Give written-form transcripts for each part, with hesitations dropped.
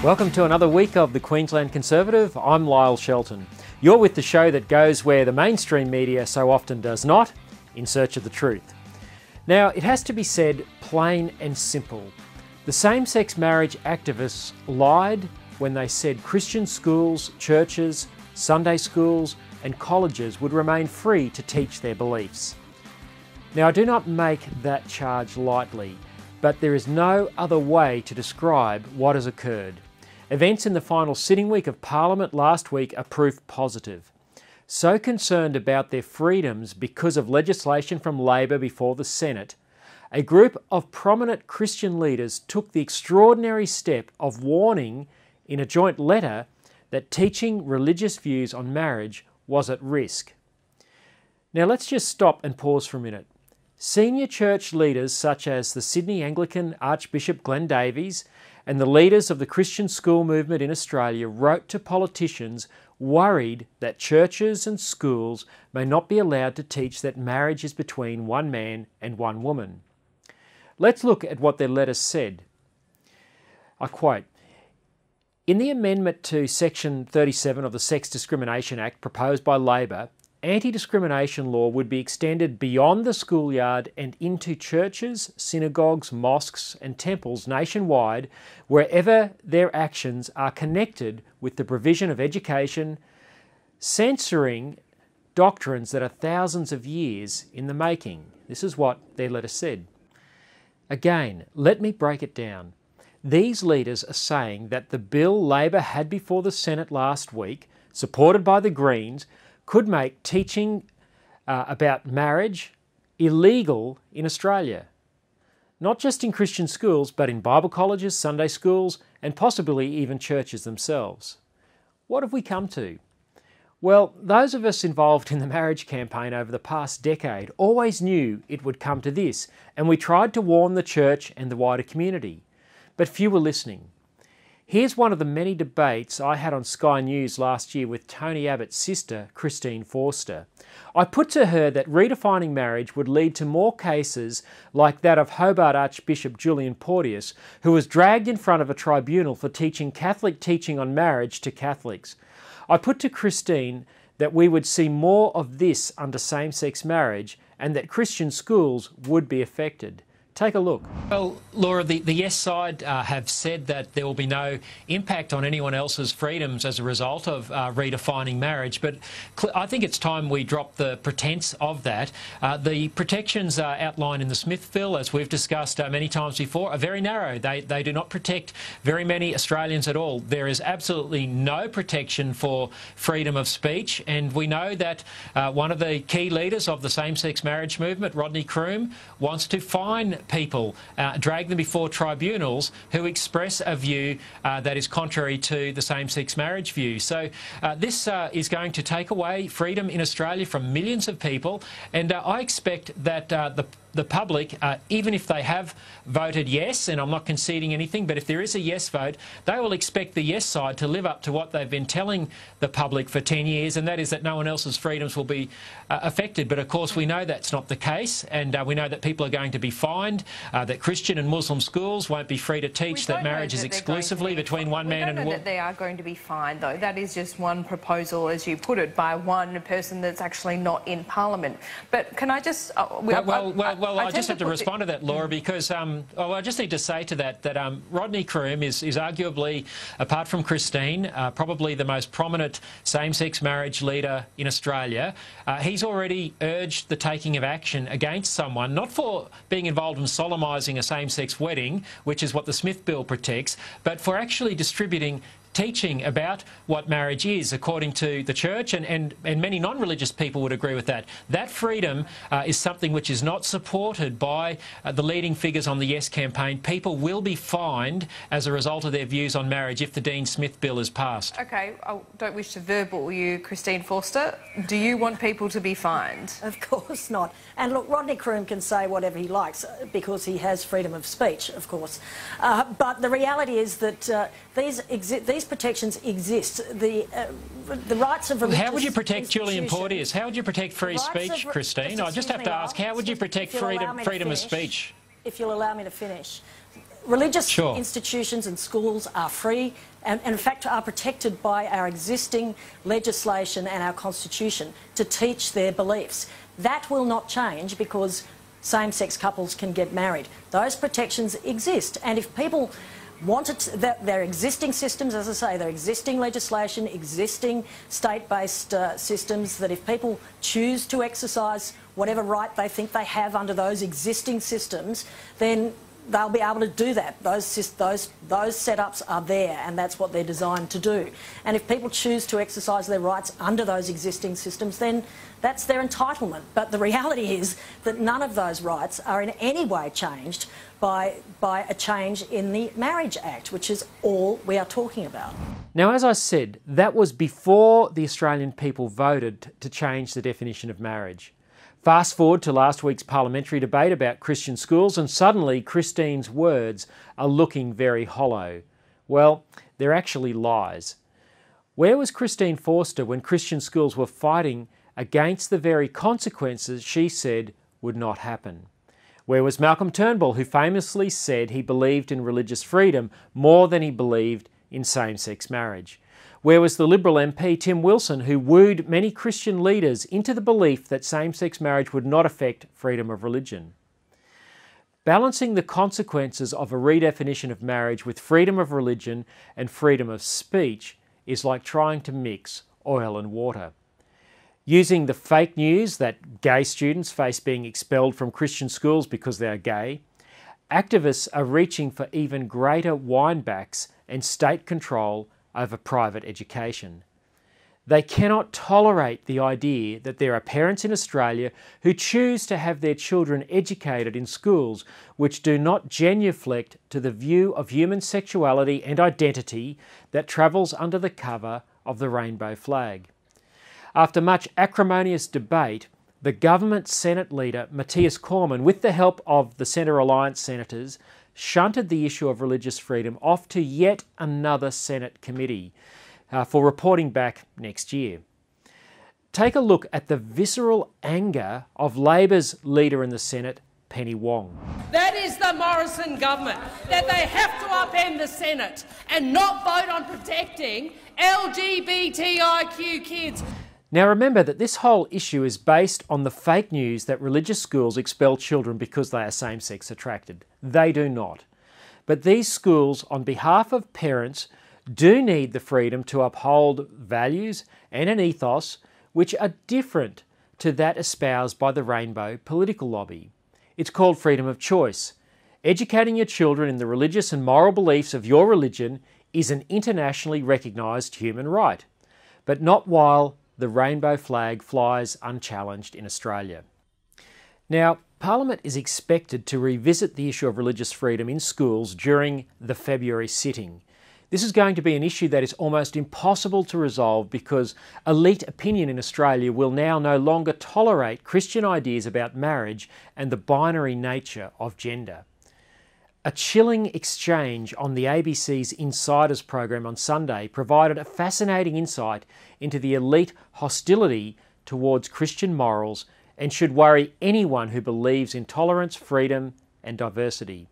Welcome to another week of the Queensland Conservative. I'm Lyle Shelton. You're with the show that goes where the mainstream media so often does not, in search of the truth. Now, it has to be said plain and simple. The same-sex marriage activists lied when they said Christian schools, churches, Sunday schools and colleges would remain free to teach their beliefs. Now, I do not make that charge lightly, but there is no other way to describe what has occurred. Events in the final sitting week of Parliament last week are proof positive. So concerned about their freedoms because of legislation from Labor before the Senate, a group of prominent Christian leaders took the extraordinary step of warning in a joint letter that teaching religious views on marriage was at risk. Now let's just stop and pause for a minute. Senior church leaders such as the Sydney Anglican Archbishop Glenn Davies and the leaders of the Christian school movement in Australia wrote to politicians worried that churches and schools may not be allowed to teach that marriage is between one man and one woman. Let's look at what their letter said. I quote, "In the amendment to Section 37 of the Sex Discrimination Act proposed by Labor, anti-discrimination law would be extended beyond the schoolyard and into churches, synagogues, mosques and temples nationwide wherever their actions are connected with the provision of education, censoring doctrines that are thousands of years in the making." This is what their letter said. Again, let me break it down. These leaders are saying that the bill Labor had before the Senate last week, supported by the Greens, could make teaching about marriage illegal in Australia. Not just in Christian schools, but in Bible colleges, Sunday schools, and possibly even churches themselves. What have we come to? Well, those of us involved in the marriage campaign over the past decade always knew it would come to this, and we tried to warn the church and the wider community. But few were listening. Here's one of the many debates I had on Sky News last year with Tony Abbott's sister, Christine Forster. I put to her that redefining marriage would lead to more cases like that of Hobart Archbishop Julian Porteous, who was dragged in front of a tribunal for teaching Catholic teaching on marriage to Catholics. I put to Christine that we would see more of this under same-sex marriage and that Christian schools would be affected. Take a look. Well, Laura, the yes side have said that there will be no impact on anyone else's freedoms as a result of redefining marriage, but I think it's time we drop the pretense of that. The protections outlined in the Smith Bill, as we've discussed many times before, are very narrow. They do not protect very many Australians at all. There is absolutely no protection for freedom of speech, and we know that one of the key leaders of the same-sex marriage movement, Rodney Croome, wants to fine people, drag them before tribunals who express a view that is contrary to the same-sex marriage view. So this is going to take away freedom in Australia from millions of people, and I expect that the public, even if they have voted yes, and I'm not conceding anything, but if there is a yes vote, they will expect the yes side to live up to what they've been telling the public for 10 years, and that is that no one else's freedoms will be affected. But of course we know that's not the case, and we know that people are going to be fined, that Christian and Muslim schools won't be free to teach that marriage is exclusively between one man and a woman. We don't know that they are going to be fined, though. That is just one proposal, as you put it, by one person that's actually not in Parliament. But can I just... Well, I just have to respond to that, Laura, because I just need to say to that Rodney Croome is arguably, apart from Christine, probably the most prominent same-sex marriage leader in Australia. He's already urged the taking of action against someone, not for being involved in solemnising a same-sex wedding, which is what the Smith Bill protects, but for actually distributing teaching about what marriage is according to the church, and many non-religious people would agree with that. That freedom is something which is not supported by the leading figures on the Yes campaign. People will be fined as a result of their views on marriage if the Dean Smith Bill is passed. OK, I don't wish to verbal you, Christine Forster. Do you want people to be fined? Of course not. And look, Rodney Croome can say whatever he likes because he has freedom of speech, of course. But the reality is that these protections exist. The rights of religious... How would you protect Julian Porteous? How would you protect free speech, Christine? I just have to ask, how would you protect freedom of speech? If you'll allow me to finish. religious institutions and schools are free and in fact are protected by our existing legislation and our constitution to teach their beliefs. That will not change because same-sex couples can get married. Those protections exist, and if people wanted their existing systems, as I say, their existing legislation, existing state-based systems, that if people choose to exercise whatever right they think they have under those existing systems, then they'll be able to do that. Those setups are there, and that's what they're designed to do. And if people choose to exercise their rights under those existing systems, then that's their entitlement. But the reality is that none of those rights are in any way changed by a change in the Marriage Act, which is all we are talking about. Now, as I said, that was before the Australian people voted to change the definition of marriage. Fast forward to last week's parliamentary debate about Christian schools, and suddenly Christine's words are looking very hollow. Well, they're actually lies. Where was Christine Forster when Christian schools were fighting against the very consequences she said would not happen? Where was Malcolm Turnbull, who famously said he believed in religious freedom more than he believed in same-sex marriage? Where was the Liberal MP Tim Wilson, who wooed many Christian leaders into the belief that same-sex marriage would not affect freedom of religion? Balancing the consequences of a redefinition of marriage with freedom of religion and freedom of speech is like trying to mix oil and water. Using the fake news that gay students face being expelled from Christian schools because they are gay, activists are reaching for even greater windbacks and state control over private education. They cannot tolerate the idea that there are parents in Australia who choose to have their children educated in schools which do not genuflect to the view of human sexuality and identity that travels under the cover of the rainbow flag. After much acrimonious debate, the government Senate leader Matthias Cormann, with the help of the Centre Alliance senators, shunted the issue of religious freedom off to yet another Senate committee for reporting back next year. Take a look at the visceral anger of Labor's leader in the Senate, Penny Wong. That is the Morrison government, that they have to upend the Senate and not vote on protecting LGBTIQ kids. Now remember that this whole issue is based on the fake news that religious schools expel children because they are same-sex attracted. They do not. But these schools, on behalf of parents, do need the freedom to uphold values and an ethos which are different to that espoused by the rainbow political lobby. It's called freedom of choice. Educating your children in the religious and moral beliefs of your religion is an internationally recognised human right, but not while the rainbow flag flies unchallenged in Australia. Now, Parliament is expected to revisit the issue of religious freedom in schools during the February sitting. This is going to be an issue that is almost impossible to resolve because elite opinion in Australia will now no longer tolerate Christian ideas about marriage and the binary nature of gender. A chilling exchange on the ABC's Insiders program on Sunday provided a fascinating insight into the elite hostility towards Christian morals and should worry anyone who believes in tolerance, freedom and diversity.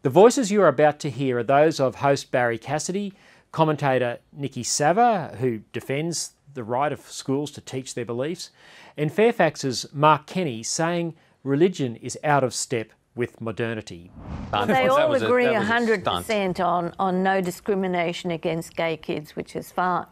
The voices you are about to hear are those of host Barry Cassidy, commentator Nikki Sava, who defends the right of schools to teach their beliefs, and Fairfax's Mark Kenny saying religion is out of step with modernity. They all agree 100% on no discrimination against gay kids, which is far,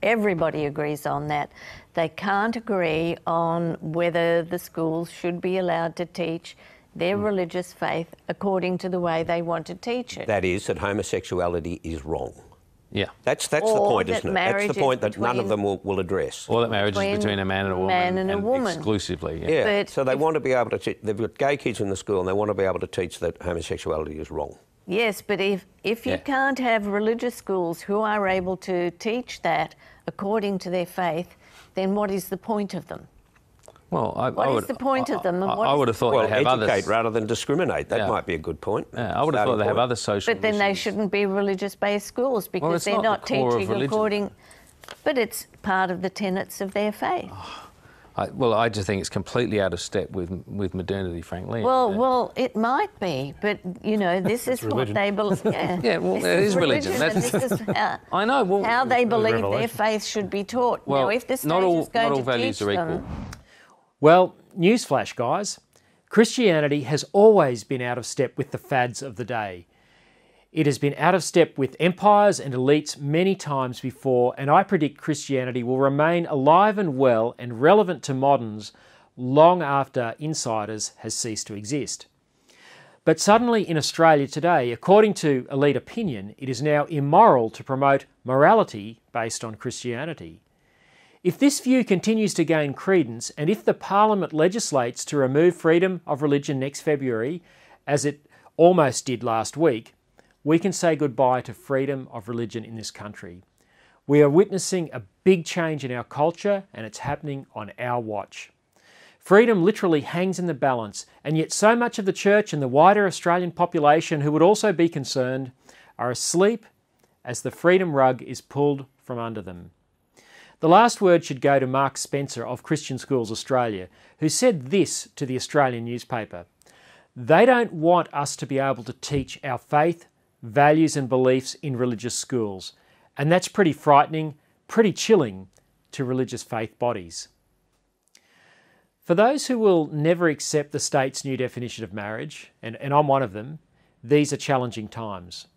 everybody agrees on that. They can't agree on whether the schools should be allowed to teach their religious faith according to the way they want to teach it. That is, that homosexuality is wrong. Yeah. That's the point, isn't it? That's the point that none of them will address. Or that marriage is between a man and a woman. Man and a woman. Exclusively. Yeah. So they want to be able to they've got gay kids in the school and they want to be able to teach that homosexuality is wrong. Yes, but if you can't have religious schools who are able to teach that according to their faith, then what is the point of them? Well, what is the point of them? I would have thought well, they have educate others rather than discriminate. That might be a good point. Yeah, I would have thought they have other social But then issues. they shouldn't be religious-based schools because they're not the core teaching of religion. according... But it's part of the tenets of their faith. I just think it's completely out of step with modernity, frankly. Well, it might be, but this is what they believe. Yeah, well, it is religion. And this is how, I know. Well, how they believe their faith should be taught. Well, now, if the state not all is going to values teach are them, equal. Well, newsflash, guys. Christianity has always been out of step with the fads of the day. It has been out of step with empires and elites many times before, and I predict Christianity will remain alive and well and relevant to moderns long after insiders has ceased to exist. But suddenly in Australia today, according to elite opinion, it is now immoral to promote morality based on Christianity. If this view continues to gain credence, and if the Parliament legislates to remove freedom of religion next February, as it almost did last week, we can say goodbye to freedom of religion in this country. We are witnessing a big change in our culture, and it's happening on our watch. Freedom literally hangs in the balance, and yet so much of the church and the wider Australian population who would also be concerned are asleep as the freedom rug is pulled from under them. The last word should go to Mark Spencer of Christian Schools Australia, who said this to the Australian newspaper: "They don't want us to be able to teach our faith, values and beliefs in religious schools, and that's pretty frightening, pretty chilling to religious faith bodies." For those who will never accept the state's new definition of marriage, and I'm one of them, these are challenging times.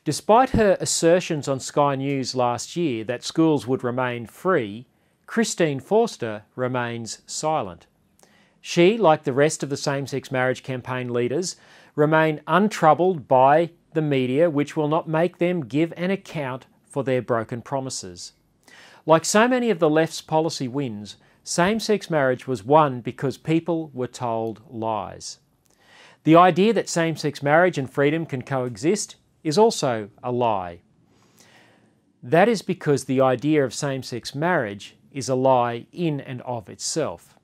Despite her assertions on Sky News last year that schools would remain free, Christine Forster remains silent. She, like the rest of the same-sex marriage campaign leaders, remain untroubled by the media, which will not make them give an account for their broken promises. Like so many of the left's policy wins, same-sex marriage was won because people were told lies. The idea that same-sex marriage and freedom can coexist is also a lie. That is because the idea of same-sex marriage is a lie in and of itself.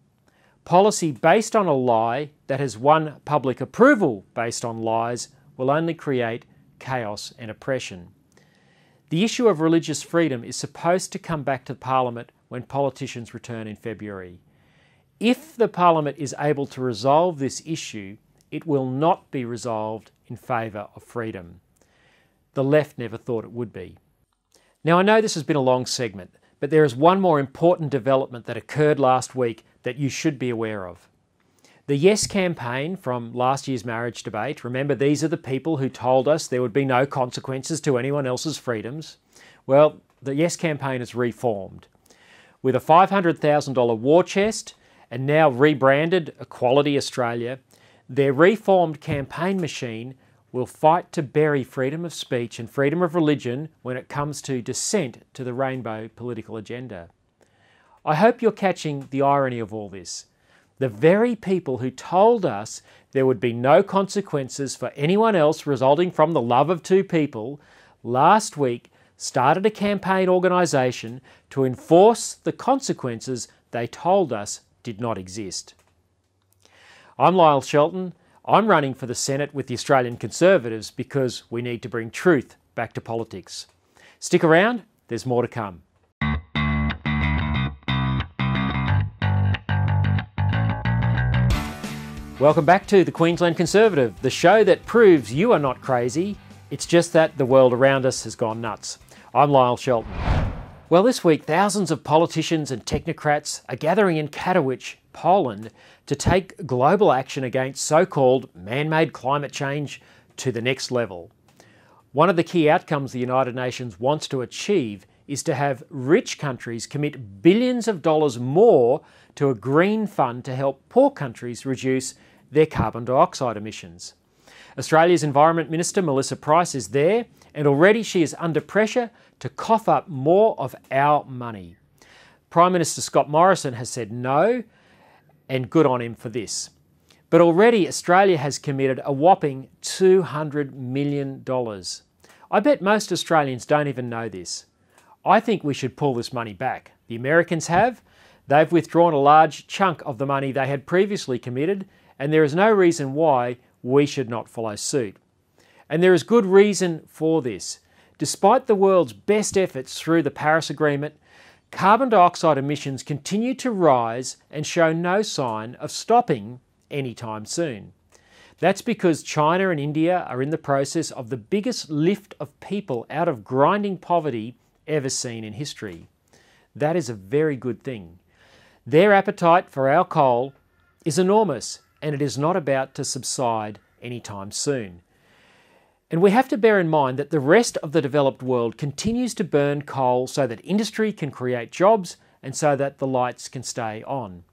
Policy based on a lie that has won public approval based on lies will only create chaos and oppression. The issue of religious freedom is supposed to come back to Parliament when politicians return in February. If the Parliament is able to resolve this issue, it will not be resolved in favour of freedom. The left never thought it would be. Now, I know this has been a long segment, but there is one more important development that occurred last week that you should be aware of. The Yes campaign from last year's marriage debate, remember these are the people who told us there would be no consequences to anyone else's freedoms. Well, the Yes campaign is reformed. With a $500,000 war chest and now rebranded Equality Australia, their reformed campaign machine will fight to bury freedom of speech and freedom of religion when it comes to dissent to the rainbow political agenda. I hope you're catching the irony of all this. The very people who told us there would be no consequences for anyone else resulting from the love of two people, last week started a campaign organisation to enforce the consequences they told us did not exist. I'm Lyle Shelton. I'm running for the Senate with the Australian Conservatives because we need to bring truth back to politics. Stick around, there's more to come. Welcome back to the Queensland Conservative, the show that proves you are not crazy. It's just that the world around us has gone nuts. I'm Lyle Shelton. Well, this week, thousands of politicians and technocrats are gathering in Katowice, Poland, to take global action against so-called man-made climate change to the next level. One of the key outcomes the United Nations wants to achieve is to have rich countries commit billions of dollars more to a green fund to help poor countries reduce their carbon dioxide emissions. Australia's Environment Minister Melissa Price is there, and already she is under pressure to cough up more of our money. Prime Minister Scott Morrison has said no, and good on him for this. But already Australia has committed a whopping $200 million. I bet most Australians don't even know this. I think we should pull this money back. The Americans have. They've withdrawn a large chunk of the money they had previously committed, and there is no reason why we should not follow suit. And there is good reason for this. Despite the world's best efforts through the Paris Agreement carbon dioxide emissions continue to rise and show no sign of stopping anytime soon. That's because China and India are in the process of the biggest lift of people out of grinding poverty ever seen in history. That is a very good thing. Their appetite for our coal is enormous, and it is not about to subside anytime soon. And we have to bear in mind that the rest of the developed world continues to burn coal so that industry can create jobs and so that the lights can stay on.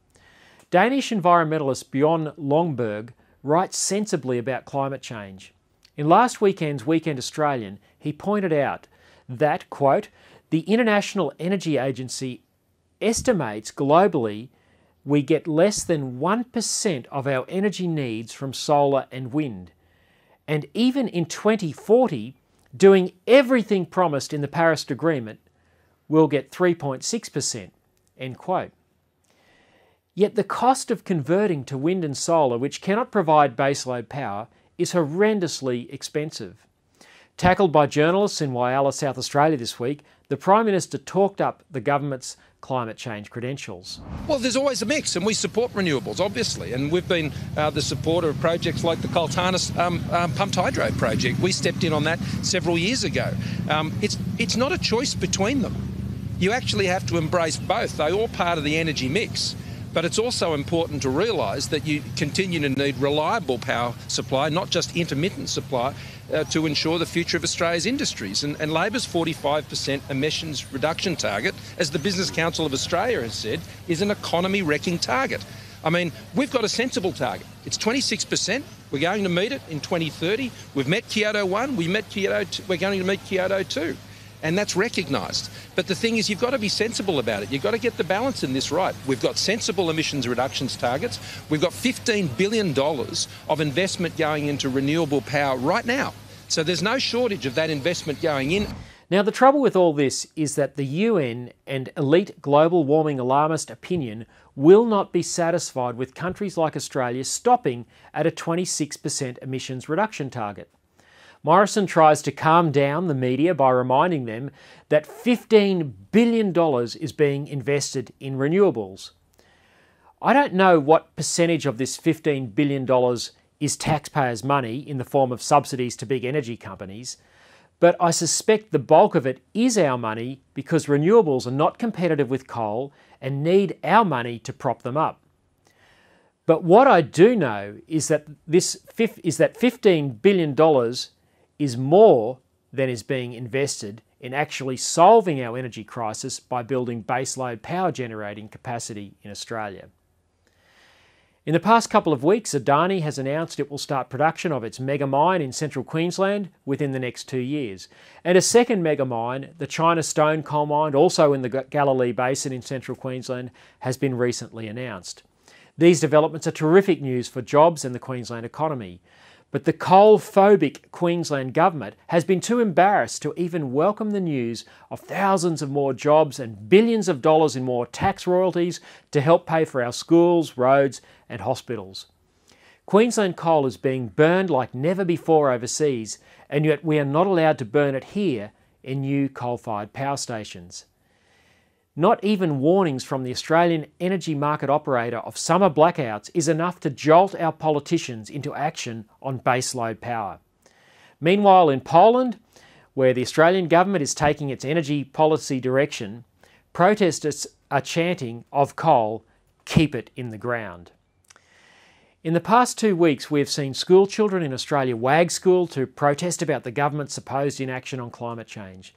Danish environmentalist Bjorn Lomborg writes sensibly about climate change. In last weekend's Weekend Australian, he pointed out that, quote, the International Energy Agency estimates globally we get less than 1% of our energy needs from solar and wind. And even in 2040, doing everything promised in the Paris Agreement, we'll get 3.6%, end quote. Yet the cost of converting to wind and solar, which cannot provide baseload power, is horrendously expensive. Tackled by journalists in Whyalla, South Australia this week, the Prime Minister talked up the government's climate change credentials. Well, there's always a mix, and we support renewables, obviously, and we've been the supporter of projects like the Qld pumped hydro project. We stepped in on that several years ago. It's not a choice between them. You actually have to embrace both. They're all part of the energy mix. But it's also important to realise that you continue to need reliable power supply, not just intermittent supply, to ensure the future of Australia's industries. And Labor's 45% emissions reduction target, as the Business Council of Australia has said, is an economy-wrecking target. I mean, we've got a sensible target. It's 26%. We're going to meet it in 2030. We've met Kyoto 1, we're going to meet Kyoto 2. And that's recognised. But the thing is, you've got to be sensible about it. You've got to get the balance in this right. We've got sensible emissions reductions targets. We've got $15 billion of investment going into renewable power right now. So there's no shortage of that investment going in. Now, the trouble with all this is that the UN and elite global warming alarmist opinion will not be satisfied with countries like Australia stopping at a 26% emissions reduction target. Morrison tries to calm down the media by reminding them that $15 billion is being invested in renewables. I don't know what percentage of this $15 billion is taxpayers' money in the form of subsidies to big energy companies, but I suspect the bulk of it is our money because renewables are not competitive with coal and need our money to prop them up. But what I do know is that $15 billion is more than is being invested in actually solving our energy crisis by building baseload power generating capacity in Australia. In the past couple of weeks, Adani has announced it will start production of its mega mine in central Queensland within the next 2 years. And a second mega mine, the China Stone Coal Mine, also in the Galilee Basin in central Queensland, has been recently announced. These developments are terrific news for jobs and the Queensland economy. But the coal-phobic Queensland government has been too embarrassed to even welcome the news of thousands of more jobs and billions of dollars in more tax royalties to help pay for our schools, roads and hospitals. Queensland coal is being burned like never before overseas, and yet we are not allowed to burn it here in new coal-fired power stations. Not even warnings from the Australian energy market operator of summer blackouts is enough to jolt our politicians into action on baseload power. Meanwhile, in Poland, where the Australian government is taking its energy policy direction, protesters are chanting of coal, keep it in the ground. In the past 2 weeks, we have seen school children in Australia wag school to protest about the government's supposed inaction on climate change.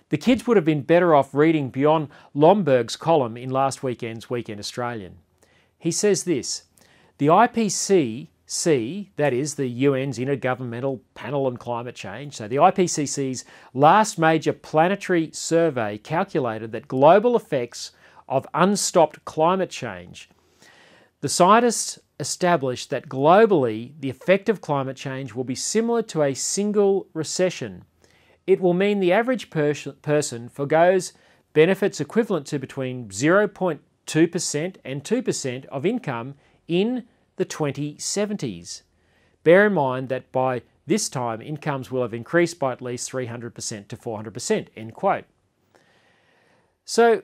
The kids would have been better off reading Bjorn Lomborg's column in last weekend's Weekend Australian. He says this: the IPCC, that is the UN's Intergovernmental Panel on Climate Change, so the IPCC's last major planetary survey calculated that global effects of unstopped climate change. The scientists established that globally the effect of climate change will be similar to a single recession. It will mean the average person forgoes benefits equivalent to between 0.2% and 2% of income in the 2070s. Bear in mind that by this time, incomes will have increased by at least 300% to 400%, end quote. So,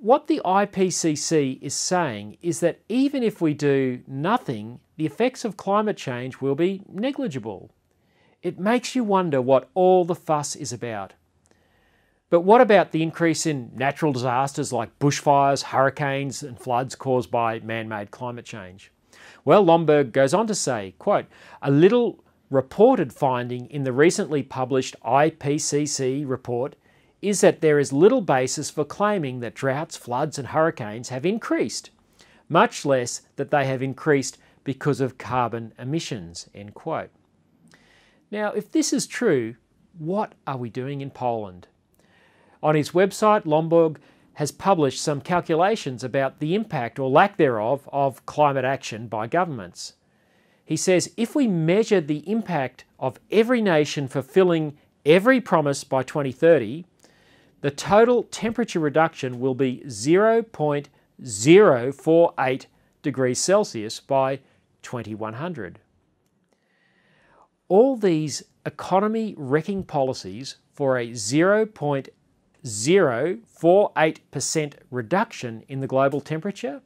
What the IPCC is saying is that even if we do nothing, the effects of climate change will be negligible. It makes you wonder what all the fuss is about. But what about the increase in natural disasters like bushfires, hurricanes and floods caused by man-made climate change? Well, Lomberg goes on to say, quote, "A little reported finding in the recently published IPCC report is that there is little basis for claiming that droughts, floods and hurricanes have increased, much less that they have increased because of carbon emissions," end quote. Now, if this is true, what are we doing in Poland? On his website, Lomberg has published some calculations about the impact or lack thereof of climate action by governments. He says if we measure the impact of every nation fulfilling every promise by 2030, the total temperature reduction will be 0.048 degrees Celsius by 2100. All these economy-wrecking policies for a 0.048% reduction in the global temperature?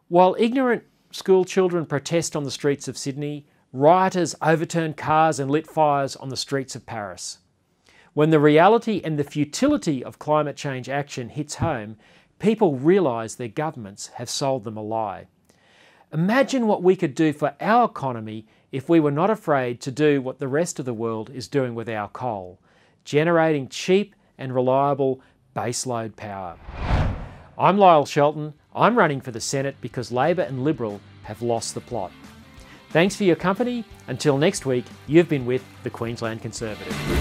While ignorant school children protest on the streets of Sydney, rioters overturn cars and lit fires on the streets of Paris. When the reality and the futility of climate change action hits home, people realise their governments have sold them a lie. Imagine what we could do for our economy if we were not afraid to do what the rest of the world is doing with our coal, generating cheap and reliable baseload power. I'm Lyle Shelton. I'm running for the Senate because Labor and Liberal have lost the plot. Thanks for your company. Until next week, you've been with the Queensland Conservative.